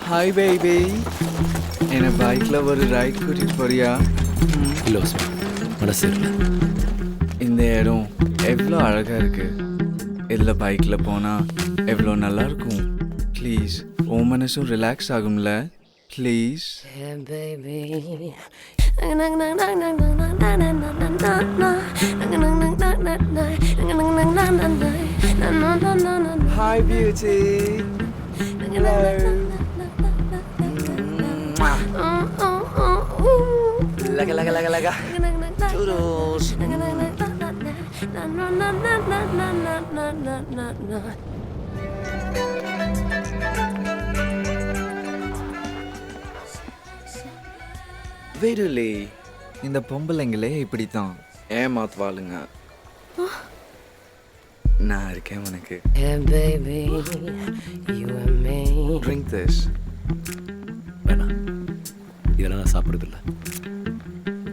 Hi baby, என்ன பைக்ல ஒரு ரைட் கூட்டிட்டு போறியா? இல்லை உஸ்மான், மனசு இல்லை. இந்த இடம் எவ்வளோ அழகா இருக்கு. இதில் பைக்ல போனா எவ்வளோ நல்லா இருக்கும். ப்ளீஸ், உன் மனசும் ரிலாக்ஸ் ஆகும்ல. Please. Hi beauty. Laga laga laga laga. Churros. வேடுலே, இந்த பொம்பளைங்களே இப்படித்தான் ஏமாத்துவாளுங்க. நான் இருக்கேன் உனக்கு. Drink this. வேணாம், இதெல்லாம் நான் சாப்பிட்றதில்ல.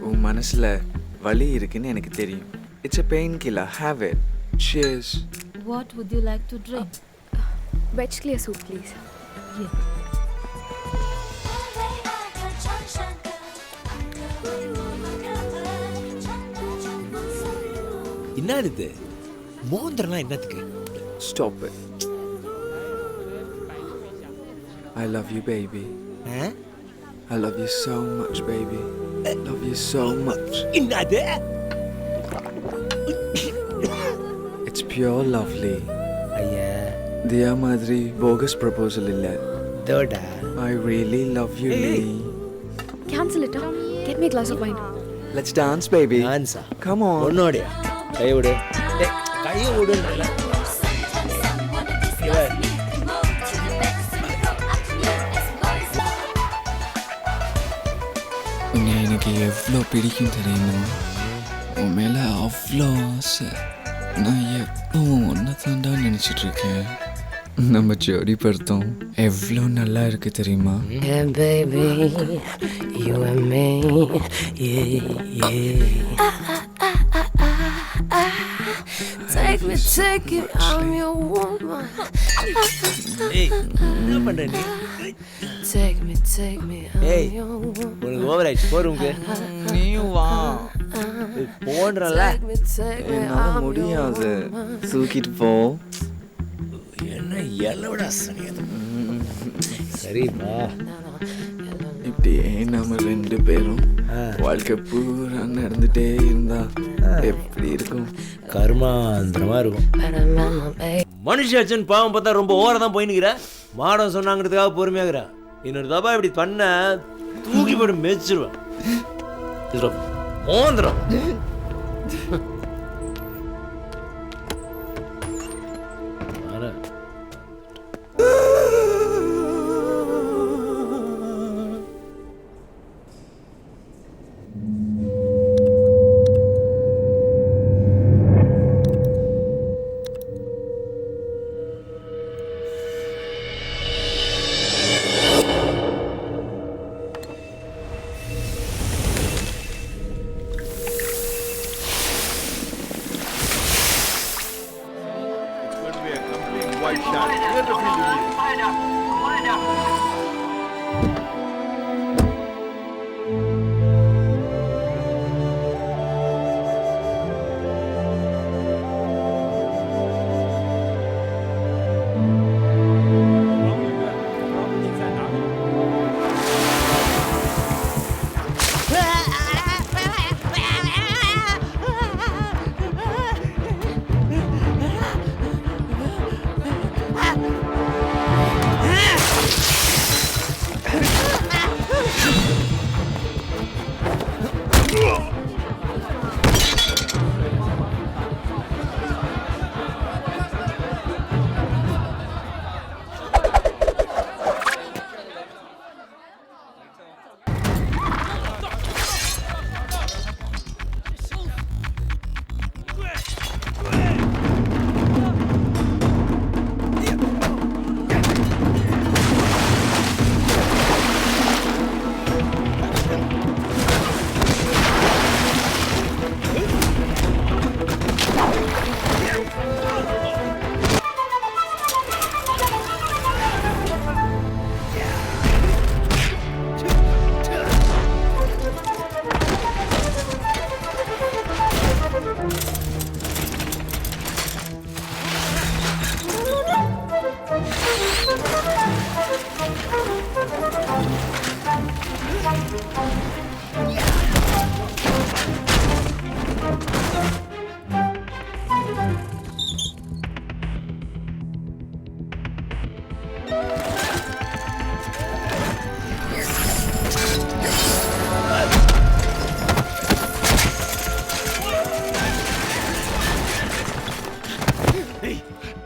உன் மனசுல வலி இருக்குன்னு எனக்கு தெரியும். It's a painkiller. Have it. Cheers. What would you like to drink? Veg clear soup, please. Yeah. என்ன இது மோந்திரம்லாம் என்னத்துக்கு? Stop it. I love you, baby. I love you so much, baby. I love you so much. என்னது? It's pure lovely. ஐயா தியா மாதிரி bogus proposal இல்ல. தோடா. I really love you, Lee. Cancel it. Get me a glass of wine. Let's dance, baby. ஆன்சா Come on. உன்னோடைய கையை விடு. கையை விடுன்றல. உன்னை எனக்கு எவ்வளோ பிடிக்கும் தெரியுமா? உன் மேலே அவ்வளோ ஆசை. நான் எப்பவும் ஒன்றை தாண்டா நினச்சிட்டு இருக்கேன். நம்ம ஜோடி படுத்தோம் எவ்வளோ நல்லா இருக்கு தெரியுமா? Yeah, baby, you and me, yeah. Take me, I'm your woman. ஏய் என்ன பண்ற நீ? Take me, ஏய் I'm your woman. உனக்கு ஓவர் ஆயிடுச்சு. போறோம்க்கு நீயும் வா. போன்றல. Take me, என்னால் I'm முடியாது. your woman. தூக்கிட்டு போ. என்ன எல்லோட சனியது. சரிப்பா. இப்படியே நம்ம ரெண்டு பேரும் வாழ்க்கை பூரா நடந்துட்டே இருந்தா எப்படி இருக்கும்? கர்மாந்திரமா இருக்கும். மனுஷாச்சன் பாவம் பார்த்தா ரொம்ப ஓவரா தான் போயின்னுக்கிற. மாடம் சொன்னாங்கிறதுக்காக பொறுமையாகிறேன். இன்னொரு தப்பா இப்படி பண்ண தூக்கி போட்டு மெச்சிருவேன். மோந்திரம்.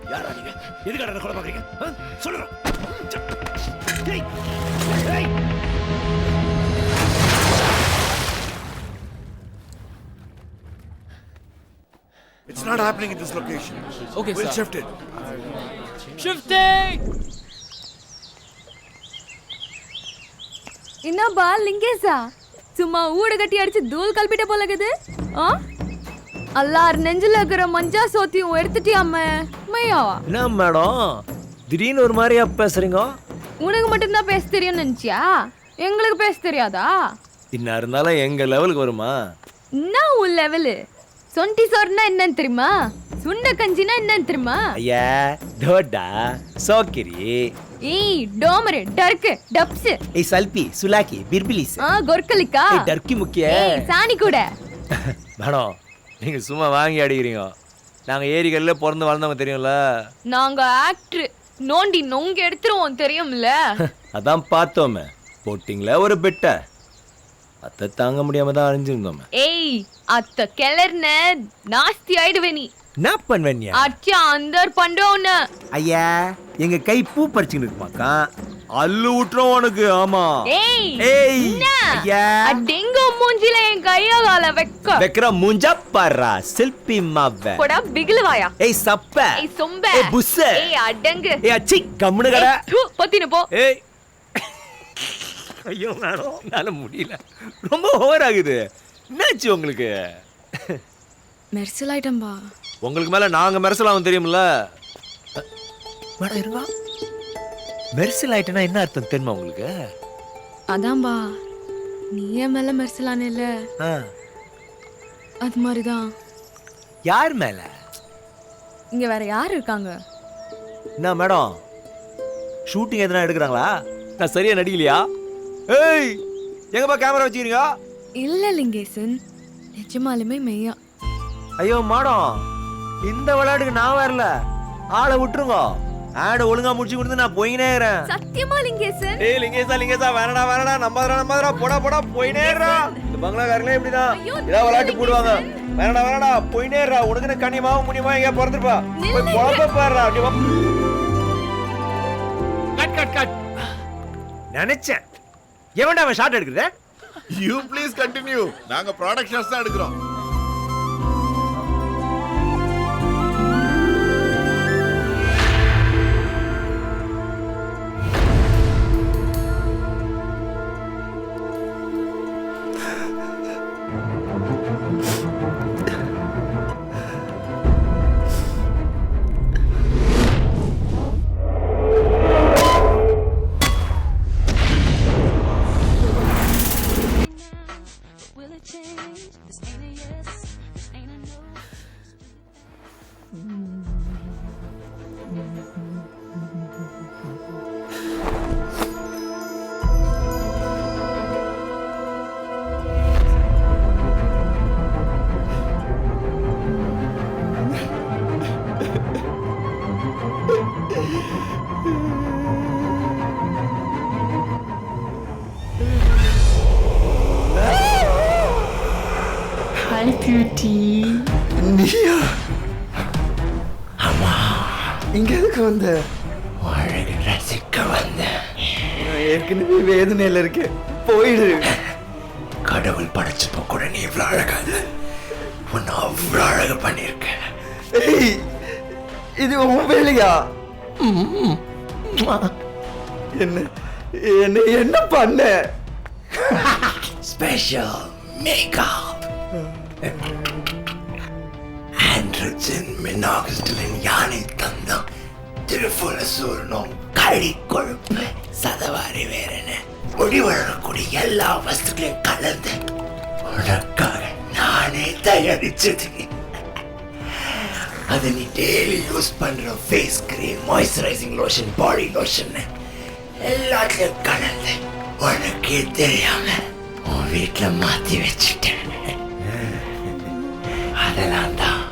யாரா நீங்க எதுக்காக என்ன கொலை பண்றீங்க சொல்லுங்க It's not happening in this location. Okay, We'll sir. shift it. Shifting! என்னப்பா லிங்கேஷா சும்மா ஊடு கட்டி அடிச்சு தூள் கல்பிட்ட போல இருக்குது அல்லார் நெஞ்சில இருக்கிற மஞ்சா சோத்தியும் எடுத்துட்டியாம மையாவா என்ன மேடம் திடீர்னு ஒரு மாதிரியா பேசுறீங்க உனக்கு மட்டும்தான் பேச தெரியும்னு நினைச்சியா எங்களுக்கு பேச தெரியாதா என்ன இருந்தாலும் எங்க லெவலுக்கு வருமா என்ன உன் லெவலு சொண்டி சோறுனா என்னன்னு தெரியுமா சுண்ட கஞ்சினா என்னன்னு தெரியுமா ஐயா தோடா சோக்கிரி ஏய் டோமரு டர்க்கு டப்ஸ் ஏய் சல்பி சுலாக்கி பிர்பிலிஸ் கொர்க்கலிக்கா ஏய் டர்க்கி முக்கிய ஏய் சாணி கூட மேடம் நீங்க சும்மா வாங்கி அடிக்கிறீங்க நாங்க ஏரிகள்ல பிறந்து வளர்ந்தவங்க தெரியும்ல நாங்க ஆக்டர் நோண்டி நொங்க எடுத்துருவோம் தெரியும்ல அதான் பார்த்தோமே போட்டிங்களா ஒரு பெட்ட அத்தை தாங்க முடியாம தான் அழிஞ்சிருந்தோமே ஏய் அத்த கிளர்ன நாஸ்தி ஆயிடுவே நீ என்ன பண்ணுவீங்க அச்சா அந்தர் பண்றோன்னு ஐயா எங்க கை பூ பறிச்சுட்டு இருக்குமாக்கா அல்லு விட்டுறோம் உனக்கு ஆமா ஏய் ஏய் என்ன ஐயா அடெங்க மூஞ்சில என் கைய கால வெக்க வெக்கற மூஞ்சா பாரா செல்பி மாவே போடா பிகிலுவாயா ஏய் சப்ப ஏய் சொம்ப ஏய் புஸ்ஸ ஏய் அடங்கு ஏய் அச்சி கம்முனு கடை பத்தின போ ஏய் ஐயோ மேடம் என்னால முடியல ரொம்ப ஓவர் ஆகுது என்னாச்சு உங்களுக்கு மெர்சல் ஐட்டம்பா உங்களுக்கு மேல நாங்க மெர்சலாவும் தெரியும்ல மேடம் இருவா மெர்சல் ஆயிட்டனா என்ன அர்த்தம் தெரியுமா உங்களுக்கு அதான்பா நீ என் மேல மெர்சலானே இல்ல அது மாதிரிதான் யார் மேல இங்க வேற யார் இருக்காங்க என்ன மேடம் ஷூட்டிங் எதனா எடுக்கிறாங்களா நான் சரியா நடிக்கலையா ஏய் எங்கப்பா கேமரா வச்சுக்கிறீங்க இல்ல லிங்கேசன் நிஜமாலுமே மெய்யா ஐயோ மேடம் இந்த விளையாட்டுக்கு நான் வரல ஆளை விட்டுருங்க ஆட ஒழுங்கா முடிச்சு கொடுத்து நான் போயினே இருக்கிறேன் சத்தியமா லிங்கேசன் ஏய் லிங்கேசா வேணடா நம்பாதடா போடா போயினே இருக்கா இந்த பங்களாக்காரங்களே இப்படிதான் ஏதாவது விளையாட்டு போடுவாங்க வேணடா போயினே இருக்கா உனக்கு கண்ணியமாவும் முனியமா எங்க பிறந்திருப்பா போய் குழப்ப பாடுறா கட் நினைச்சேன் எவன்டா அவன் ஷாட் எடுக்குறத You please continue. நாங்க ப்ராடக்ட் ஷாட்ஸ் தான் எடுக்கிறோம். Hi, beauty. நீயா இங்க எதுக்கு வந்த அழகு ரசிக்க வந்தேன் நான் ஏற்கனவே வேதனையில இருக்கேன் போயிடு கடவுள் படைச்சப்ப கூட நீ இவ்வளவு அழகா இல்ல உன்னை அவ்வளவு அழகு பண்ணிருக்க ஏய் இது உன் வேலையா என்ன என்ன என்ன பண்ண ஸ்பெஷல் மேக்கப் ஆண்ட்ரஜன் மினாக்சிடிலின் யானை தந்தம் திருப்புல சூர்ணம் கழி கொழுப்பு சதவாரி வேறென முடி வளரக்கூடிய எல்லா வஸ்துக்களையும் கலந்து உனக்காக நானே தயாரிச்சது அதை நீ டெய்லி யூஸ் பண்ற face cream moisturising lotion body lotion எல்லாத்துலயும் கலந்து உனக்கே தெரியாம உன் வீட்டுல மாத்தி வச்சுட்டேன். அதெல்லாம் தான்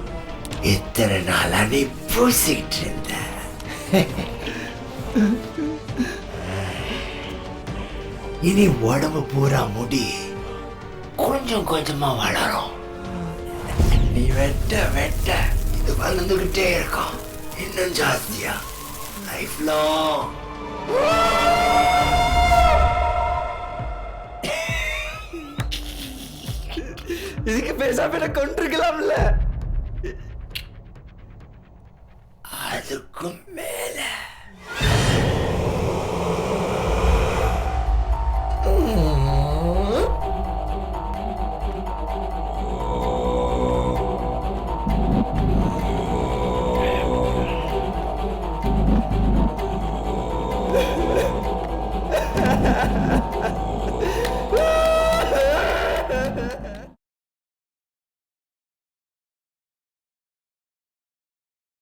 இத்தனை நாளா நீ பூசிக்கிட்டு இருந்த. இனி உடம்பு பூரா முடி கொஞ்சம் கொஞ்சமா வளரும். நீ வெட்ட வெட்ட இது வளர்ந்துகிட்டே இருக்கும், இன்னும் ஜாஸ்தியா, லைஃப் லாங். இதுக்கு பேசாம கொண்டிருக்கலாம்ல.